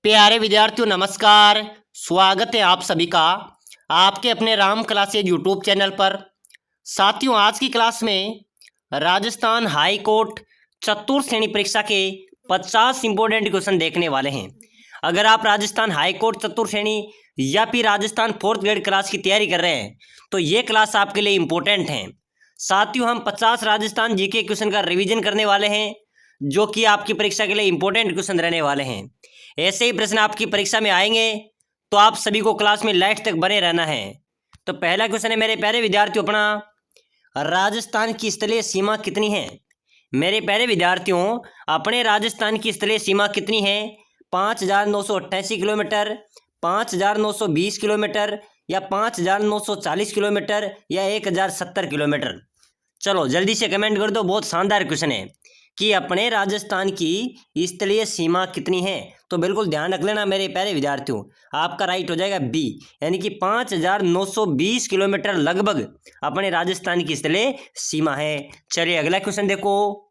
प्यारे विद्यार्थियों नमस्कार। स्वागत है आप सभी का आपके अपने राम क्लासेज यूट्यूब चैनल पर। साथियों, आज की क्लास में राजस्थान हाई कोर्ट चतुर्थ श्रेणी परीक्षा के 50 इंपोर्टेंट क्वेश्चन देखने वाले हैं। अगर आप राजस्थान हाई कोर्ट चतुर्थ श्रेणी या फिर राजस्थान फोर्थ ग्रेड क्लास की तैयारी कर रहे हैं तो ये क्लास आपके लिए इम्पोर्टेंट है। साथियों, हम 50 राजस्थान जीके क्वेश्चन का रिवीजन करने वाले हैं जो कि आपकी परीक्षा के लिए इम्पोर्टेंट क्वेश्चन रहने वाले हैं। ऐसे ही प्रश्न आपकी परीक्षा में आएंगे तो आप सभी को क्लास में लास्ट तक बने रहना है। तो पहला क्वेश्चन है मेरे प्यारे विद्यार्थियों अपना, राजस्थान की स्थलीय सीमा कितनी है? मेरे प्यारे विद्यार्थियों, अपने राजस्थान की स्थलीय सीमा कितनी है? 5,988 किलोमीटर, 5,920 किलोमीटर या 5,940 किलोमीटर या 1,070 किलोमीटर। चलो जल्दी से कमेंट कर दो। बहुत शानदार क्वेश्चन है कि अपने राजस्थान की स्थलीय सीमा कितनी है। तो बिल्कुल ध्यान रख लेना मेरे प्यारे विद्यार्थियों, आपका राइट हो जाएगा बी, यानी कि 5,920 किलोमीटर लगभग अपने राजस्थान की स्थलीय सीमा है। चलिए अगला क्वेश्चन देखो,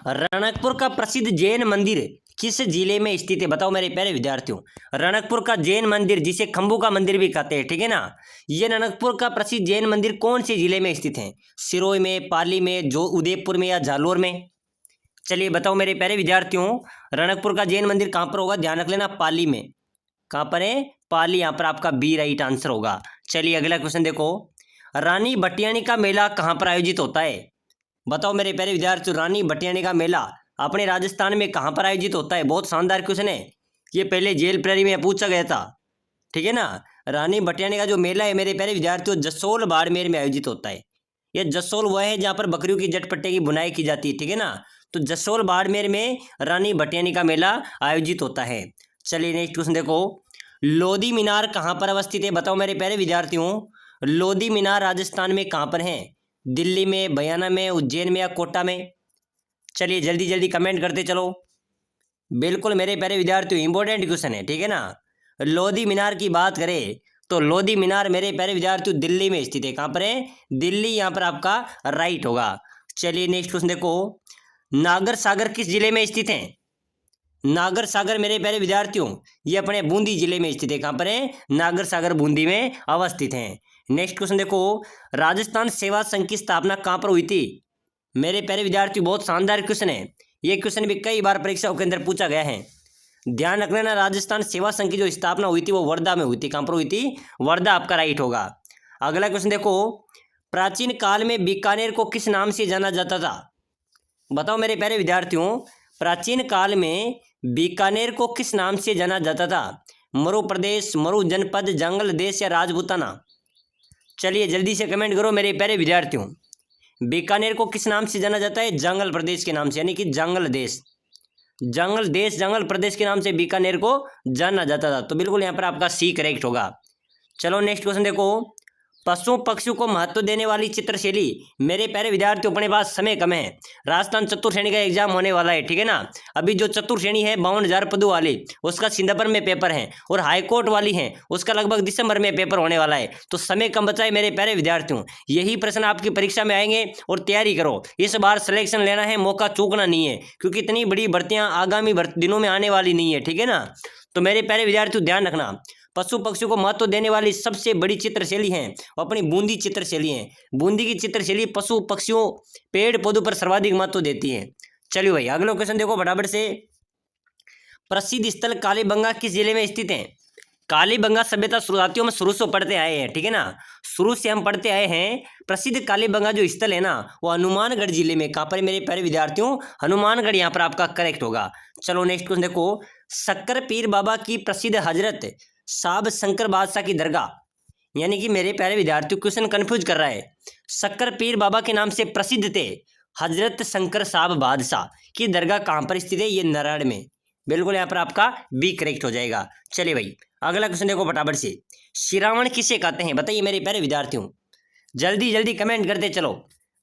रणकपुर का प्रसिद्ध जैन मंदिर किस जिले में स्थित है? बताओ मेरे प्यारे विद्यार्थियों, रणकपुर का जैन मंदिर जिसे खंबू का मंदिर भी कहते हैं, ठीक है ना, ये रणकपुर का प्रसिद्ध जैन मंदिर कौन से जिले में स्थित है? सिरोही में, पाली में, जो उदयपुर में या जालोर में? चलिए बताओ मेरे प्यारे विद्यार्थियों, रणकपुर का जैन मंदिर कहाँ पर होगा? ध्यान रख लेना, पाली में। कहाँ पर है? पाली। यहाँ पर आपका बी राइट आंसर होगा। चलिए अगला क्वेश्चन देखो, रानी भटियानी का मेला कहाँ पर आयोजित होता है? बताओ मेरे प्यारे विद्यार्थियों, रानी भटियानी का मेला अपने राजस्थान में कहाँ पर आयोजित होता है? बहुत शानदार क्वेश्चन है, ये पहले जेल प्रहरी में पूछा गया था, ठीक है ना। रानी भटियानी का जो मेला है मेरे प्यारे विद्यार्थियों, जसोल बाड़मेर में आयोजित होता है। ये जसोल वह है जहाँ पर बकरियों की जटपट्टे की बुनाई की जाती है, ठीक है ना। तो जसोल बाड़मेर में रानी भटियानी का मेला आयोजित होता है। चलिए नेक्स्ट क्वेश्चन देखो, लोधी मीनार कहाँ पर अवस्थित है? बताओ मेरे प्यारे विद्यार्थियों, लोधी मीनार राजस्थान में कहाँ पर है? दिल्ली में, बयाना में, उज्जैन में या कोटा में? चलिए जल्दी जल्दी कमेंट करते चलो। बिल्कुल मेरे प्यारे विद्यार्थियों इंपॉर्टेंट क्वेश्चन है, ठीक है ना। लोधी मीनार की बात करें तो लोधी मीनार मेरे प्यारे विद्यार्थियों दिल्ली में स्थित है। कहाँ पर है? दिल्ली, यहाँ पर आपका राइट होगा। चलिए नेक्स्ट क्वेश्चन देखो, नागर सागर किस जिले में स्थित है? नागर सागर मेरे प्यारे विद्यार्थियों ये अपने बूंदी जिले में स्थित है। कहाँ पर है? नागर सागर बूंदी में अवस्थित है। नेक्स्ट क्वेश्चन देखो, राजस्थान सेवा संघ की स्थापना कहाँ पर हुई थी? मेरे प्यारे विद्यार्थी बहुत शानदार क्वेश्चन है, ये क्वेश्चन भी कई बार परीक्षाओं के अंदर पूछा गया है। ध्यान रख लेना, राजस्थान सेवा संघ की जो स्थापना हुई थी वो वर्धा में हुई थी। कहाँ पर हुई थी? वर्धा, आपका राइट होगा। अगला क्वेश्चन देखो, प्राचीन काल में बीकानेर को किस नाम से जाना जाता था? बताओ मेरे प्यारे विद्यार्थियों, प्राचीन काल में बीकानेर को किस नाम से जाना जाता था? मरु प्रदेश, मरु जनपद, जंगल देश या राजपूताना? चलिए जल्दी से कमेंट करो मेरे प्यारे विद्यार्थियों, बीकानेर को किस नाम से जाना जाता है? जंगल प्रदेश के नाम से, यानी कि जंगल देश, जंगल देश, जंगल प्रदेश के नाम से बीकानेर को जाना जाता था। तो बिल्कुल यहाँ पर आपका सी करेक्ट होगा। चलो नेक्स्ट क्वेश्चन देखो, पशु पक्षियों को महत्व देने वाली चित्रशैली। मेरे प्यारे विद्यार्थियों अपने पास समय कम है, राजस्थान चतुर्थ श्रेणी का एग्जाम होने वाला है, ठीक है ना। अभी जो चतुर्थ श्रेणी है 52,000 पदों वाली, उसका सितंबर में पेपर है, और हाईकोर्ट वाली है उसका लगभग दिसंबर में पेपर होने वाला है। तो समय कम बचा है मेरे प्यारे विद्यार्थियों, यही प्रश्न आपकी परीक्षा में आएंगे और तैयारी करो। इस बार सिलेक्शन लेना है, मौका चूकना नहीं है, क्योंकि इतनी बड़ी भर्तियां आगामी दिनों में आने वाली नहीं है, ठीक है ना। तो मेरे प्यारे विद्यार्थियों ध्यान रखना, पशु पक्षियों को महत्व देने वाली सबसे बड़ी चित्रशैली है वो अपनी बूंदी चित्रशैली है। बूंदी की चित्रशैली पशु पक्षियों, पेड़ पौधों पर सर्वाधिक महत्व देती है। चलिए भाई अगला क्वेश्चन देखो फटाफट से, प्रसिद्ध स्थल कालीबंगा किस जिले में स्थित है? कालीबंगा सभ्यता शुरुआतियों में शुरू से पढ़ते आए हैं, ठीक है ना, शुरू से हम पढ़ते आए हैं। प्रसिद्ध कालीबंगा जो स्थल है ना वो हनुमानगढ़ जिले में। कहाँ पर मेरे प्यारे विद्यार्थियों? हनुमानगढ़, यहाँ पर आपका करेक्ट होगा। चलो नेक्स्ट क्वेश्चन देखो, शक्कर पीर बाबा की प्रसिद्ध हजरत साब शंकर बादशाह की दरगाह, यानी कि मेरे प्यारे विद्यार्थियों क्वेश्चन कंफ्यूज कर रहा है, शक्कर पीर बाबा के नाम से प्रसिद्ध थे हजरत शंकर साहब बादशाह की दरगाह कहाँ पर स्थित है? ये नारायण में। बिल्कुल यहाँ पर आपका बी करेक्ट हो जाएगा। चलिए भाई अगला क्वेश्चन देखो फटाफट से, श्रावण किसे कहते हैं? बताइए मेरे प्यारे विद्यार्थियों, जल्दी जल्दी कमेंट करते चलो।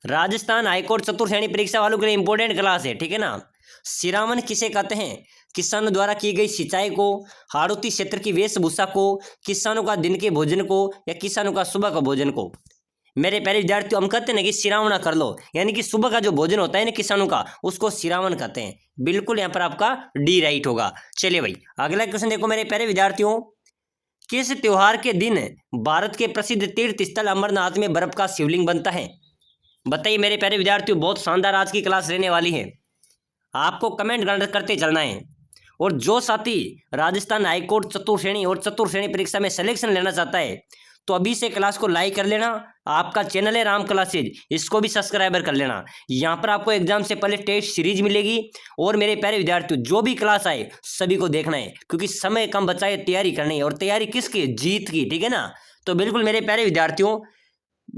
राजस्थान हाईकोर्ट चतुर्थ श्रेणी परीक्षा वालों के लिए इंपॉर्टेंट क्लास है, ठीक है ना। श्रावण किसे कहते हैं? किसानों द्वारा की गई सिंचाई को, हाड़ौती क्षेत्र की वेशभूषा को, किसानों का दिन के भोजन को या किसानों का सुबह का भोजन को? मेरे प्यारे विद्यार्थियों, हम कहते हैं ना कि सिरावना कर लो, यानी कि सुबह का जो भोजन होता है ना किसानों का, उसको सिरावन कहते हैं। बिल्कुल यहाँ पर आपका डी राइट होगा। चलिए भाई अगला क्वेश्चन देखो मेरे प्यारे विद्यार्थियों, किस त्योहार के दिन भारत के प्रसिद्ध तीर्थ स्थल अमरनाथ में बर्फ का शिवलिंग बनता है? बताइए मेरे प्यारे विद्यार्थियों, बहुत शानदार आज की क्लास रहने वाली है, आपको कमेंट करते चलना है। और जो साथी राजस्थान हाईकोर्ट चतुर्श्रेणी और चतुर्श्रेणी परीक्षा में सिलेक्शन लेना चाहता है तो अभी से क्लास को लाइक कर लेना। आपका चैनल है राम क्लासेज, इसको भी सब्सक्राइबर कर लेना। यहाँ पर आपको एग्जाम से पहले टेस्ट सीरीज मिलेगी। और मेरे प्यारे विद्यार्थियों, जो भी क्लास आए सभी को देखना है, क्योंकि समय कम बचा है, तैयारी करनी है। और तैयारी किसकी? जीत की, ठीक है ना। तो बिल्कुल मेरे प्यारे विद्यार्थियों,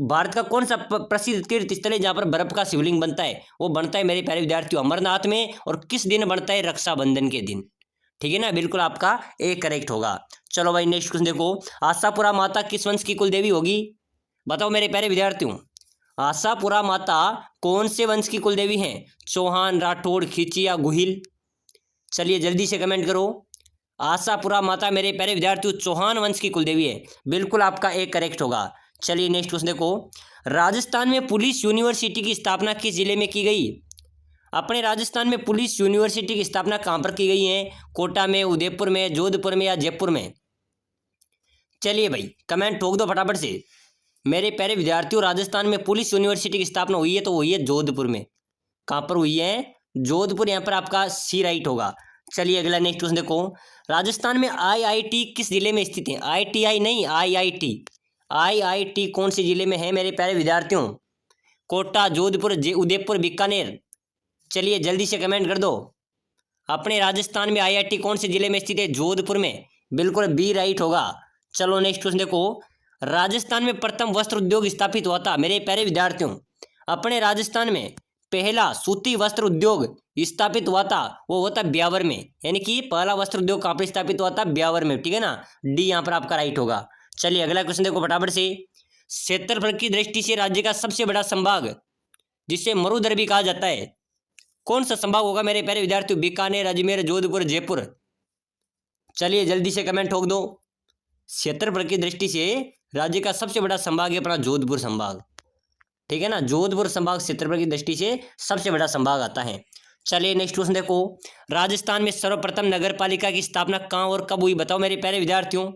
भारत का कौन सा प्रसिद्ध तीर्थ स्थल है जहाँ पर बर्फ का शिवलिंग बनता है? वो बनता है मेरे प्यारे विद्यार्थियों अमरनाथ में। और किस दिन बनता है? रक्षाबंधन के दिन, ठीक है ना। बिल्कुल आपका ए करेक्ट होगा। चलो भाई नेक्स्ट क्वेश्चन देखो, आशापुरा माता किस वंश की कुल देवी होगी? बताओ मेरे प्यारे विद्यार्थियों, आशापुरा माता कौन से वंश की कुल देवी हैं? चौहान, राठौड़, खिची या गुहिल? चलिए जल्दी से कमेंट करो। आशापुरा माता मेरे प्यारे विद्यार्थियों चौहान वंश की कुल देवी है। बिल्कुल आपका ए करेक्ट होगा। चलिए नेक्स्ट क्वेश्चन देखो, राजस्थान में पुलिस यूनिवर्सिटी की स्थापना किस जिले में की गई? अपने राजस्थान में पुलिस यूनिवर्सिटी की स्थापना कहाँ पर की गई है? कोटा में, उदयपुर में, जोधपुर में या जयपुर में? चलिए भाई कमेंट ठोक दो फटाफट से। मेरे प्यारे विद्यार्थियों, राजस्थान में पुलिस यूनिवर्सिटी की स्थापना हुई है तो हुई है जोधपुर में। कहाँ पर हुई है? जोधपुर। यहाँ पर आपका सी राइट होगा। चलिए अगला नेक्स्ट क्वेश्चन देखो, राजस्थान में आईआईटी किस जिले में स्थित है? आईटीआई नहीं, आईआईटी। आईआईटी कौन से जिले में है मेरे प्यारे विद्यार्थियों? कोटा, जोधपुर, उदयपुर, बीकानेर? चलिए जल्दी से कमेंट कर दो। अपने राजस्थान में आईआईटी कौन से जिले में स्थित है? जोधपुर में। बिल्कुल बी राइट होगा। चलो नेक्स्ट क्वेश्चन देखो, राजस्थान में प्रथम वस्त्र उद्योग स्थापित हुआ था? मेरे प्यारे विद्यार्थियों, अपने राजस्थान में पहला सूती वस्त्र उद्योग स्थापित हुआ था, वो हुआ था ब्यावर में। यानी कि पहला वस्त्र उद्योग कहाँ पर स्थापित हुआ था? ब्यावर में, ठीक है ना। डी यहाँ पर आपका राइट होगा। चलिए अगला क्वेश्चन देखो फटाफट से, क्षेत्रफल की दृष्टि से राज्य का सबसे बड़ा संभाग जिसे मरुधर भी कहा जाता है, कौन सा संभाग होगा मेरे प्यारे विद्यार्थियों? बीकानेर, अजमेर, जोधपुर, जयपुर? चलिए जल्दी से कमेंट ठोक दो। क्षेत्रफल की दृष्टि से राज्य का सबसे बड़ा संभाग है अपना जोधपुर संभाग, ठीक है ना। जोधपुर संभाग क्षेत्रफल की दृष्टि से सबसे बड़ा संभाग आता है। चलिए नेक्स्ट क्वेश्चन देखो, राजस्थान में सर्वप्रथम नगर पालिका की स्थापना कहाँ और कब हुई? बताओ मेरे प्यारे विद्यार्थियों,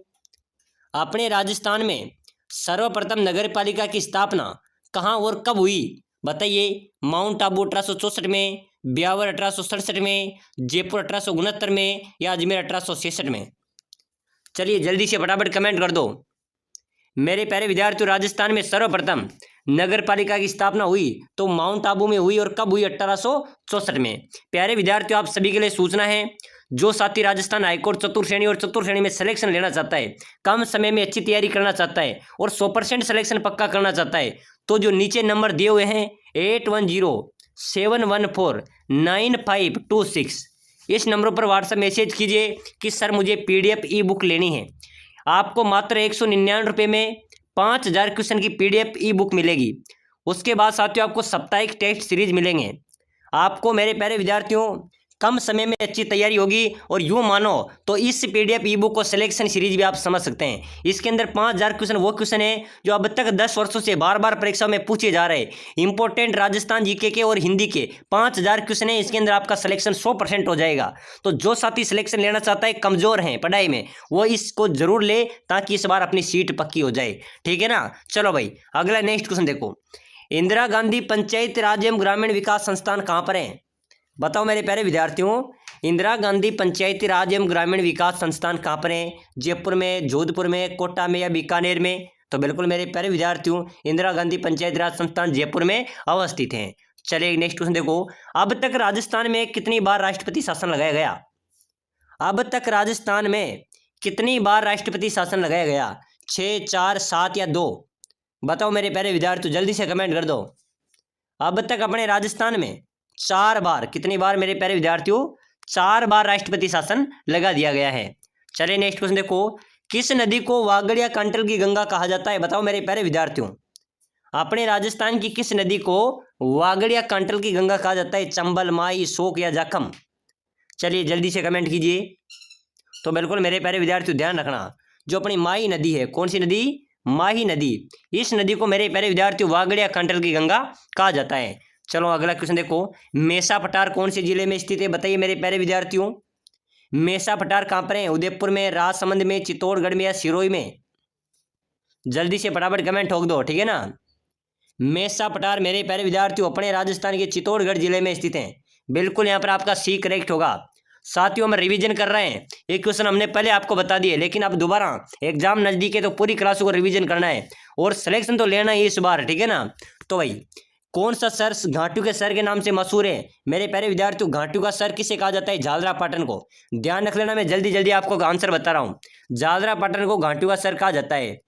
अपने राजस्थान में सर्वप्रथम नगर पालिका की स्थापना कहाँ और कब हुई? बताइए। माउंट आबू 1864 में, ब्यावर 1867 में, जयपुर 1869 में या अजमेर 1866 में? चलिए जल्दी से फटाफट कमेंट कर दो। मेरे प्यारे विद्यार्थियों, राजस्थान में सर्वप्रथम नगर पालिका की स्थापना हुई तो माउंट आबू में हुई। और कब हुई? 1864 में। प्यारे विद्यार्थियों, आप सभी के लिए सूचना है, जो साथी राजस्थान हाईकोर्ट चतुर्श्रेणी और चतुर्श्रेणी में सिलेक्शन लेना चाहता है, कम समय में अच्छी तैयारी करना चाहता है और 100% सिलेक्शन पक्का करना चाहता है, तो जो नीचे नंबर दिए हुए हैं 8107149526, इस नंबर पर व्हाट्सएप मैसेज कीजिए कि सर मुझे PDF ई बुक लेनी है। आपको मात्र 199 रुपये में 5000 क्वेश्चन की PDF ई बुक मिलेगी। उसके बाद साथियों आपको साप्ताहिक टेस्ट सीरीज मिलेंगे। आपको मेरे प्यारे विद्यार्थियों कम समय में अच्छी तैयारी होगी। और यूँ मानो तो इस PDF ई बुक को सिलेक्शन सीरीज भी आप समझ सकते हैं। इसके अंदर 5000 क्वेश्चन वो क्वेश्चन है जो अब तक 10 वर्षों से बार बार परीक्षा में पूछे जा रहे हैं। इंपॉर्टेंट राजस्थान जीके के और हिंदी के 5000 क्वेश्चन है, इसके अंदर आपका सिलेक्शन 100% हो जाएगा। तो जो साथी सिलेक्शन लेना चाहता है, कमजोर हैं पढ़ाई में, वो इसको जरूर ले ताकि इस बार अपनी सीट पक्की हो जाए, ठीक है ना। चलो भाई अगला नेक्स्ट क्वेश्चन देखो, इंदिरा गांधी पंचायत राज एवं ग्रामीण विकास संस्थान कहाँ पर है? बताओ मेरे प्यारे विद्यार्थियों, इंदिरा गांधी पंचायती राज एवं ग्रामीण विकास संस्थान कहाँ पर है? जयपुर में, जोधपुर में, कोटा में या बीकानेर में? तो बिल्कुल मेरे प्यारे विद्यार्थियों, इंदिरा गांधी पंचायती राज संस्थान जयपुर में अवस्थित है। चलिए नेक्स्ट क्वेश्चन देखो, अब तक राजस्थान में कितनी बार राष्ट्रपति शासन लगाया गया? अब तक राजस्थान में कितनी बार राष्ट्रपति शासन लगाया गया? 6, 4, 7 या 2? बताओ मेरे प्यारे विद्यार्थियों, जल्दी से कमेंट कर दो। अब तक अपने राजस्थान में 4 बार, कितनी बार मेरे प्यारे विद्यार्थियों? 4 बार राष्ट्रपति शासन लगा दिया गया है। चलिए नेक्स्ट क्वेश्चन देखो, किस नदी को वागड़ या कांटल की गंगा कहा जाता है? बताओ मेरे प्यारे विद्यार्थियों, अपने राजस्थान की किस नदी को वागड़ या कांटल की गंगा कहा जाता है? चंबल, माई, शोक या जाखम? चलिए जल्दी से कमेंट कीजिए। तो बिल्कुल मेरे प्यारे विद्यार्थियों ध्यान रखना, जो अपनी माई नदी है, कौन सी नदी? माही नदी। इस नदी को मेरे प्यारे विद्यार्थियों वागड़ या कंटल की गंगा कहा जाता है। चलो अगला क्वेश्चन देखो, मेसा पठार कौन से जिले में स्थित है, बताइए मेरे प्यारे विद्यार्थियों। मेसा पठार कहाँ पर है, उदयपुर में, राजसमंद में, चित्तौड़गढ़ में या सिरोही में? जल्दी से फटाफट कमेंट ठोक दो, ठीक है ना। मेसा पठार मेरे प्यारे विद्यार्थियों अपने राजस्थान के चित्तौड़गढ़ जिले में स्थित हैं। बिल्कुल यहाँ पर आपका सी करेक्ट होगा। साथियों हम रिवीजन कर रहे हैं, एक क्वेश्चन हमने पहले आपको बता दिए, लेकिन अब दोबारा एग्जाम नजदीक है तो पूरी क्लास को रिवीजन करना है और सिलेक्शन तो लेना ही इस बार, ठीक है ना। तो भाई कौन सा सर घाटू के सर के नाम से मशहूर है, मेरे प्यारे विद्यार्थियों घाटू का सर किसे कहा जाता है, झालरा पाटन को। ध्यान रख लेना, मैं जल्दी जल्दी आपको आंसर बता रहा हूँ। झालरा पाटन को घाटू का सर कहा जाता है।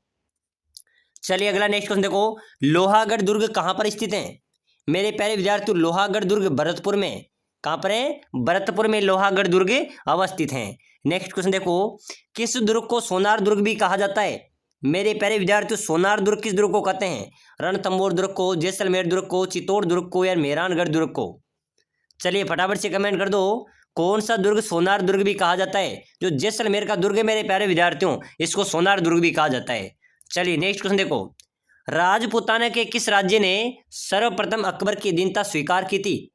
चलिए अगला नेक्स्ट क्वेश्चन देखो, लोहागढ़ दुर्ग कहाँ पर स्थित है, मेरे प्यारे विद्यार्थियों लोहागढ़ दुर्ग भरतपुर में। कहाँ पर है, भरतपुर में लोहागढ़ दुर्ग अवस्थित है। नेक्स्ट क्वेश्चन देखो, किस दुर्ग को सोनार दुर्ग भी कहा जाता है, मेरे प्यारे विद्यार्थियों सोनार दुर्ग किस दुर्ग को कहते हैं, रणथंभौर दुर्ग को, जैसलमेर दुर्ग को, चित्तौड़ दुर्ग को या मेहरानगढ़ दुर्ग को? चलिए फटाफट से कमेंट कर दो, कौन सा दुर्ग सोनार दुर्ग भी कहा जाता है। जो जैसलमेर का दुर्ग है मेरे प्यारे विद्यार्थियों, इसको सोनार दुर्ग भी कहा जाता है। चलिए नेक्स्ट क्वेश्चन देखो, राजपूताना के किस राज्य ने सर्वप्रथम अकबर की अधीनता स्वीकार की थी,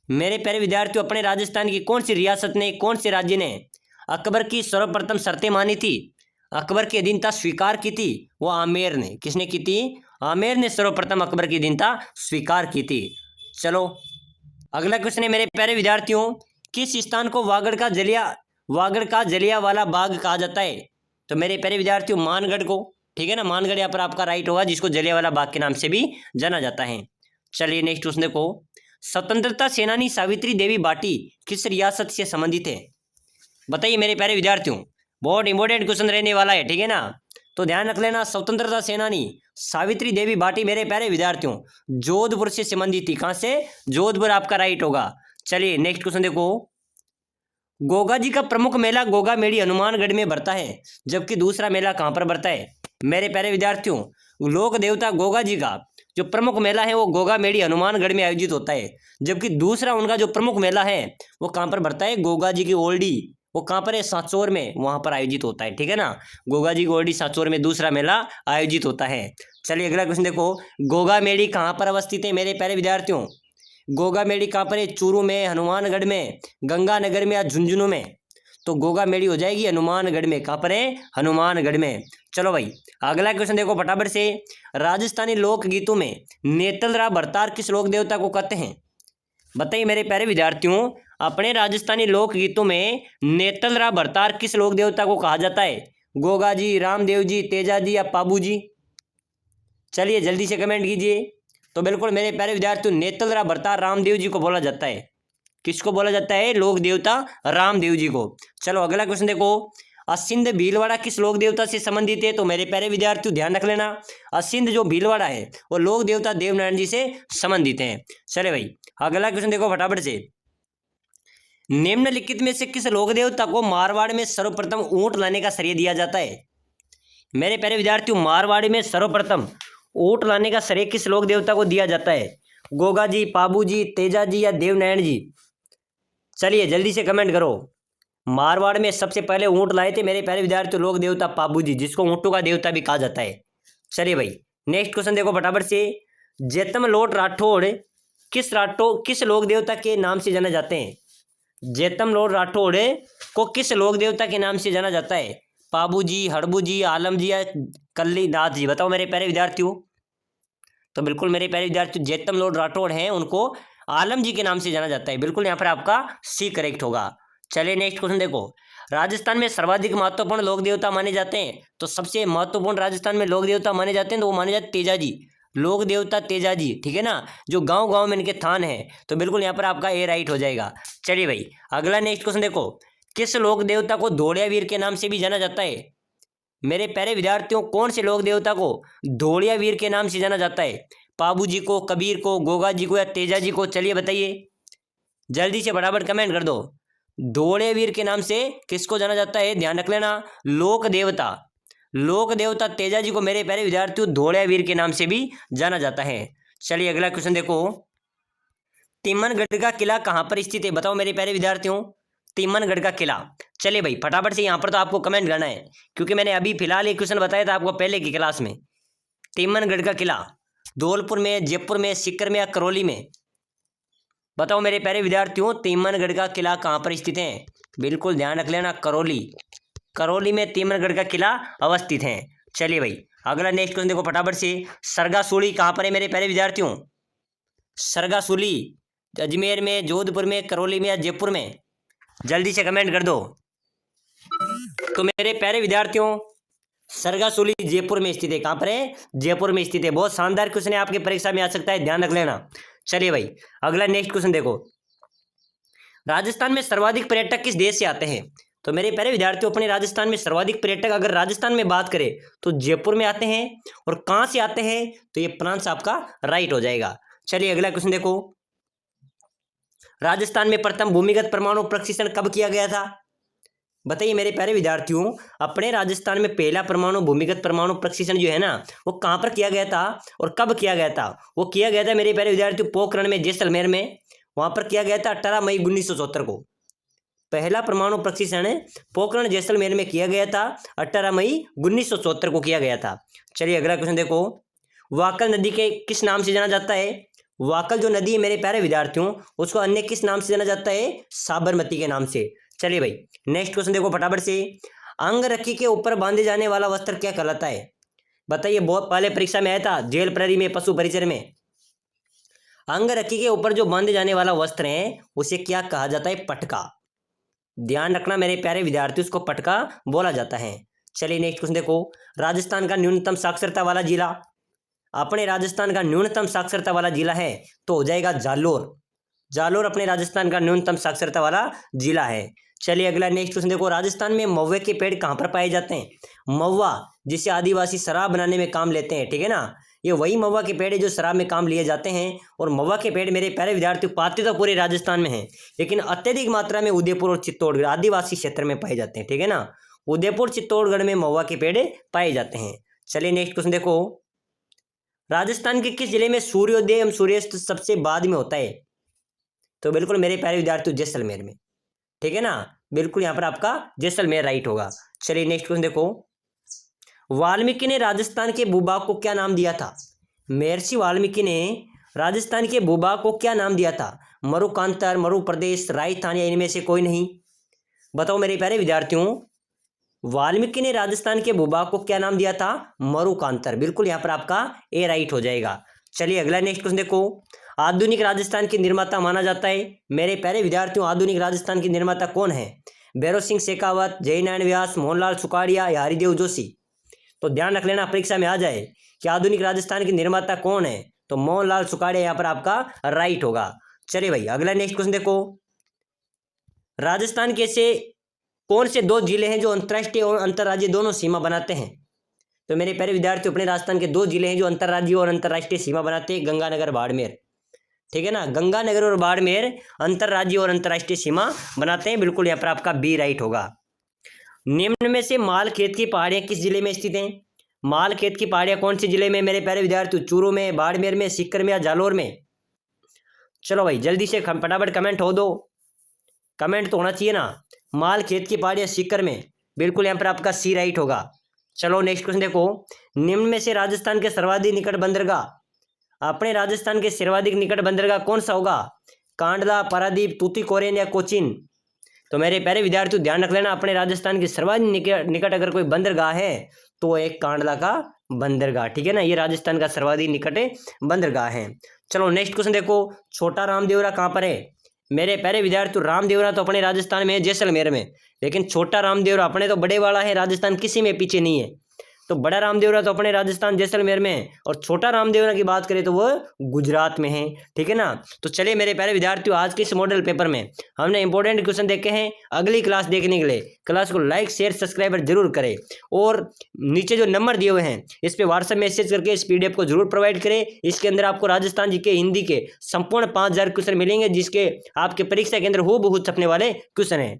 मेरे प्यारे विद्यार्थियों अपने राजस्थान की कौन सी रियासत ने, कौन से राज्य ने अकबर की सर्वप्रथम शर्तें मानी थी, अकबर की अधीनता स्वीकार की थी? वो आमेर ने। किसने की थी, आमेर ने सर्वप्रथम अकबर की अधीनता स्वीकार की थी। चलो अगला क्वेश्चन है मेरे प्यारे विद्यार्थियों, किस स्थान को वागड़ का जलियांवाला बाग कहा जाता है, तो मेरे प्यारे विद्यार्थियों मानगढ़ को, ठीक है ना। मानगढ़ यहाँ पर आपका राइट होगा, जिसको जलियांवाला बाग के नाम से भी जाना जाता है। चलिए नेक्स्ट क्वेश्चन देखो, स्वतंत्रता सेनानी सावित्री देवी बाटी किस रियासत से संबंधित है, बताइए मेरे प्यारे विद्यार्थियों। बहुत इंपॉर्टेंट क्वेश्चन रहने वाला है, ठीक है ना, तो ध्यान रख लेना। स्वतंत्रता सेनानी सावित्री देवी बाटी मेरे प्यारे विद्यार्थियों जोधपुर से संबंधित थी। कहां से, जोधपुर आपका राइट होगा। चलिए नेक्स्ट क्वेश्चन देखो, गोगा जी का प्रमुख मेला गोगा मेड़ी हनुमानगढ़ में भरता है, जबकि दूसरा मेला कहां पर भरता है, मेरे प्यारे विद्यार्थियों लोक देवता गोगा जी का जो प्रमुख मेला है वो गोगा मेड़ी हनुमानगढ़ में आयोजित होता है, जबकि दूसरा उनका जो प्रमुख मेला है वो कहाँ पर भरता है, गोगा जी की ओल्डी, वो कहाँ पर है, सांचौर में, वहां पर आयोजित होता है, ठीक है ना। गोगा जी की ओल्डी सांचौर में दूसरा मेला आयोजित होता है। चलिए अगला क्वेश्चन देखो, गोगा मेड़ी कहाँ पर अवस्थित है मेरे प्यारे विद्यार्थियों, गोगा मेड़ी कहाँ पर है, चूरू में, हनुमानगढ़ में, गंगानगर में या झुंझुनू में? तो गोगा मेड़ी हो जाएगी हनुमानगढ़ में। कहाँ पर है, हनुमानगढ़ में। चलो भाई अगला क्वेश्चन देखो फटाफट से, राजस्थानी लोकगीतों में नेतलरा भरतार किस लोक देवता को कहते हैं, बताइए मेरे प्यारे विद्यार्थियों अपने राजस्थानी लोकगीतों में नेतलरा भरतार किस लोक देवता को कहा जाता है, गोगा जी, रामदेव जी, तेजा जी या पाबू जी? चलिए जल्दी से कमेंट कीजिए। तो बिल्कुल मेरे प्यारे विद्यार्थियों नेतलरा भरतार रामदेव जी को बोला जाता है। किसको बोला जाता है, लोक देवता रामदेव जी को। चलो अगला क्वेश्चन देखो, असिंध भीलवाड़ा किस लोक देवता से संबंधित है, तो मेरे प्यारे विद्यार्थियों ध्यान रख लेना, असिंध जो भीलवाड़ा है वो लोक देवता देवनारायण जी से संबंधित है। चले भाई अगला क्वेश्चन देखो फटाफट से, निम्नलिखित में से किस लोक देवता को मारवाड़ में सर्वप्रथम ऊंट लाने का श्रेय दिया जाता है, मेरे प्यारे विद्यार्थियों मारवाड़ में सर्वप्रथम ऊंट लाने का श्रेय किस लोक देवता को दिया जाता है, गोगा जी, पाबू जी, तेजा जी या देवनारायण जी? चलिए जल्दी से कमेंट करो। मारवाड़ में सबसे पहले ऊंट लाए थे मेरे प्यारे विद्यार्थियों लोक देवता पाबू जी, जिसको ऊंटों का देवता भी कहा जाता है। चलिए भाई नेक्स्ट क्वेश्चन देखो फटाफट से, जेतमलोट राठौड़ किस लोक देवता के नाम से जाना जाते हैं, जेतमलोट राठौड़ को किस लोक देवता के नाम से जाना जाता है, पाबू जी, हड़बू जी, आलम जी या कल्ली नाथ जी? बताओ मेरे प्यारे विद्यार्थियों। तो बिल्कुल मेरे प्यारे विद्यार्थियों जेतमलोट राठौड़ हैं उनको आलम जी के नाम से जाना जाता है। बिल्कुल यहाँ पर आपका सी करेक्ट होगा। चलिए नेक्स्ट क्वेश्चन देखो, राजस्थान में सर्वाधिक महत्वपूर्ण लोक देवता माने जाते हैं, तो सबसे महत्वपूर्ण राजस्थान में लोक देवता माने जाते हैं तो वो माने जाते तेजा जी, लोक देवता तेजा जी, ठीक है ना, जो गांव गांव में इनके थान है। तो बिल्कुल यहाँ पर आपका ए राइट हो जाएगा। चलिए भाई अगला नेक्स्ट क्वेश्चन देखो, किस लोक देवता को धोड़िया वीर के नाम से भी जाना जाता है, मेरे प्यारे विद्यार्थियों कौन से लोक देवता को धोड़िया वीर के नाम से जाना जाता है, पाबू जी को, कबीर को, गोगा जी को या तेजा जी को? चलिए बताइए जल्दी से फटाफट कमेंट कर दो। धोड़े वीर के नाम से किसको जाना जाता है, ध्यान रख लेना, लोक देवता तेजा जी को मेरे प्यारे विद्यार्थियों धोड़े वीर के नाम से भी जाना जाता है। चलिए अगला क्वेश्चन देखो, तिमनगढ़ का किला कहाँ पर स्थित है, बताओ मेरे प्यारे विद्यार्थियों। तिमनगढ़ का किला। चलिए भाई फटाफट से यहाँ पर तो आपको कमेंट करना है, क्योंकि मैंने अभी फिलहाल एक क्वेश्चन बताया था आपको पहले की क्लास में। तिमनगढ़ का किला धौलपुर में, जयपुर में, सीकर में या करौली में? बताओ मेरे प्यारे विद्यार्थियों, तिमनगढ़ का किला कहाँ पर स्थित है? बिल्कुल ध्यान रख लेना, करौली। करौली में तिमनगढ़ का किला अवस्थित है। चलिए भाई अगला नेक्स्ट क्वेश्चन देखो फटाफट से। सरगासुली कहाँ पर है मेरे प्यारे विद्यार्थियों? सरगासुली अजमेर में, जोधपुर में, करौली में या जयपुर में? जल्दी से कमेंट कर दो। तो मेरे प्यारे विद्यार्थियों सरगासुली जयपुर में स्थित है। कहाँ पर है? जयपुर में स्थित है। बहुत शानदार क्वेश्चन है, आपकी परीक्षा में आ सकता है, ध्यान रख लेना। चलिए भाई अगला नेक्स्ट क्वेश्चन देखो। राजस्थान में सर्वाधिक पर्यटक किस देश से आते हैं? तो मेरे प्यारे विद्यार्थियों अपने राजस्थान में सर्वाधिक पर्यटक अगर राजस्थान में बात करें तो जयपुर में आते हैं। और कहाँ से आते हैं? तो ये प्रांत आपका राइट हो जाएगा। चलिए अगला क्वेश्चन देखो। राजस्थान में प्रथम भूमिगत परमाणु प्रशिक्षण कब किया गया था? बताइए मेरे प्यारे विद्यार्थियों, अपने राजस्थान में पहला भूमिगत परमाणु प्रशिक्षण जो है ना, वो कहाँ पर किया गया था और कब किया गया था? वो किया गया था मेरे प्यारे विद्यार्थियों पोखरण में, जैसलमेर में। वहां पर किया गया था 18 मई 1974 को। पहला परमाणु प्रशिक्षण पोखरण जैसलमेर में किया गया था, 18 मई 1974 को किया गया था। चलिए अगला क्वेश्चन देखो। वाकल नदी के किस नाम से जाना जाता है? वाकल जो नदी है मेरे प्यारे विद्यार्थियों, उसको अन्य किस नाम से जाना जाता है? साबरमती के नाम से। चलिए भाई नेक्स्ट क्वेश्चन देखो फटाफट से। अंगरखी के ऊपर बांधे जाने वाला वस्त्र क्या कहलाता है? बताइए, बहुत पहले परीक्षा में आया था, जेल प्रहरी में, पशु परिचर में। अंगरखी के ऊपर जो बांधे जाने वाला वस्त्र है उसे क्या कहा जाता है? पटका। ध्यान रखना मेरे प्यारे विद्यार्थी, उसको पटका बोला जाता है। चलिए नेक्स्ट क्वेश्चन देखो। राजस्थान का न्यूनतम साक्षरता वाला जिला? अपने राजस्थान का न्यूनतम साक्षरता वाला जिला है तो हो जाएगा जालोर। जालोर अपने राजस्थान का न्यूनतम साक्षरता वाला जिला है। चलिए अगला नेक्स्ट क्वेश्चन देखो। राजस्थान में महुए के पेड़ कहाँ पर पाए जाते हैं? महुआ जिसे आदिवासी शराब बनाने में काम लेते हैं, ठीक है ना, ये वही महुआ के पेड़ है जो शराब में काम लिए जाते हैं। और महुआ के पेड़ मेरे प्यारे विद्यार्थी पाते तो पूरे राजस्थान में हैं, लेकिन अत्यधिक मात्रा में उदयपुर और चित्तौड़गढ़ आदिवासी क्षेत्र में पाए जाते हैं, ठीक है ना। उदयपुर चित्तौड़गढ़ में महुआ के पेड़ पाए जाते हैं। चलिए नेक्स्ट क्वेश्चन देखो। राजस्थान के किस जिले में सूर्योदय एवं सूर्यास्त सबसे बाद में होता है? तो बिल्कुल मेरे प्यारे विद्यार्थियों जैसलमेर में, ठीक है ना, बिल्कुल यहाँ पर आपका जैसलमेर राइट होगा। चलिए नेक्स्ट क्वेश्चन देखो। वाल्मीकि ने राजस्थान के भूभाग को क्या नाम दिया था? महर्षि वाल्मीकि ने राजस्थान के भूभाग को क्या नाम दिया था? मरुकांतर, मरु प्रदेश, राजस्थान या इनमें से कोई नहीं? बताओ मेरे प्यारे विद्यार्थियों, वाल्मीकि ने राजस्थान के भूभाग को क्या नाम दिया था? मरुकांतर। बिल्कुल यहाँ पर आपका ए राइट हो जाएगा। चलिए अगला नेक्स्ट क्वेश्चन देखो। आधुनिक राजस्थान के निर्माता माना जाता है? मेरे प्यारे विद्यार्थियों आधुनिक राजस्थान के निर्माता कौन है? भैरव सिंह शेखावत, जयनारायण व्यास, मोहनलाल सुखाड़िया या हरिदेव जोशी? तो ध्यान रख लेना, परीक्षा में आ जाए कि आधुनिक राजस्थान के निर्माता कौन है, तो मोहनलाल सुखाड़िया यहाँ पर आपका राइट होगा। चलिए भाई अगला नेक्स्ट क्वेश्चन देखो। राजस्थान के ऐसे कौन से दो जिले हैं जो अंतर्राष्ट्रीय और अंतर्राज्यीय दोनों सीमा बनाते हैं? तो मेरे प्यारे विद्यार्थियों अपने राजस्थान के दो जिले हैं जो अंतर्राज्यीय और अंतर्राष्ट्रीय सीमा बनाते हैं, गंगानगर, बाड़मेर, ठीक है ना। गंगानगर और बाड़मेर अंतर्राज्यीय और अंतर्राष्ट्रीय सीमा बनाते हैं। बिल्कुल यहाँ पर आपका बी राइट होगा। निम्न में से मालखेत की पहाड़ियां किस जिले में स्थित हैं? मालखेत की पहाड़ियां कौन से जिले में मेरे प्यारे विद्यार्थियों? चूरू में, बाड़मेर में, सीकर में या जालोर में? चलो भाई जल्दी से फटाफट कमेंट हो दो, कमेंट तो होना चाहिए ना। मालखेत की पहाड़ियां सीकर में, बिल्कुल यहाँ पर आपका सी राइट होगा। चलो नेक्स्ट क्वेश्चन देखो। निम्न में से राजस्थान के सर्वाधिक निकट बंदरगाह, अपने राजस्थान के सर्वाधिक निकट बंदरगाह कौन सा होगा? कांडला, पारादीप, तूतीकोरिन या कोचीन? तो मेरे प्यारे विद्यार्थियों ध्यान रख लेना, अपने राजस्थान के सर्वाधिक निकट अगर कोई बंदरगाह है तो एक कांडला का बंदरगाह, ठीक है ना, ये राजस्थान का सर्वाधिक निकट बंदरगाह है। चलो नेक्स्ट क्वेश्चन देखो। छोटा रामदेवरा कहाँ पर है? मेरे प्यारे विद्यार्थियों रामदेवरा तो अपने राजस्थान में है, जैसलमेर में, लेकिन छोटा रामदेवरा अपने तो बड़े वाला है, राजस्थान किसी में पीछे नहीं है। तो बड़ा रामदेवरा तो अपने राजस्थान जैसलमेर में है, और छोटा रामदेवरा की बात करें तो वो गुजरात में है, ठीक है ना। तो चलिए मेरे प्यारे विद्यार्थियों आज के इस मॉडल पेपर में हमने इंपॉर्टेंट क्वेश्चन देखे हैं। अगली क्लास देखने के लिए क्लास को लाइक, शेयर, सब्सक्राइब जरूर करें, और नीचे जो नंबर दिए हुए हैं इस पर व्हाट्सएप मैसेज करके इस PDF को जरूर प्रोवाइड करें। इसके अंदर आपको राजस्थान जी के, हिंदी के संपूर्ण 5000 क्वेश्चन मिलेंगे, जिसके आपके परीक्षा के अंदर हूबहू छपने वाले क्वेश्चन हैं।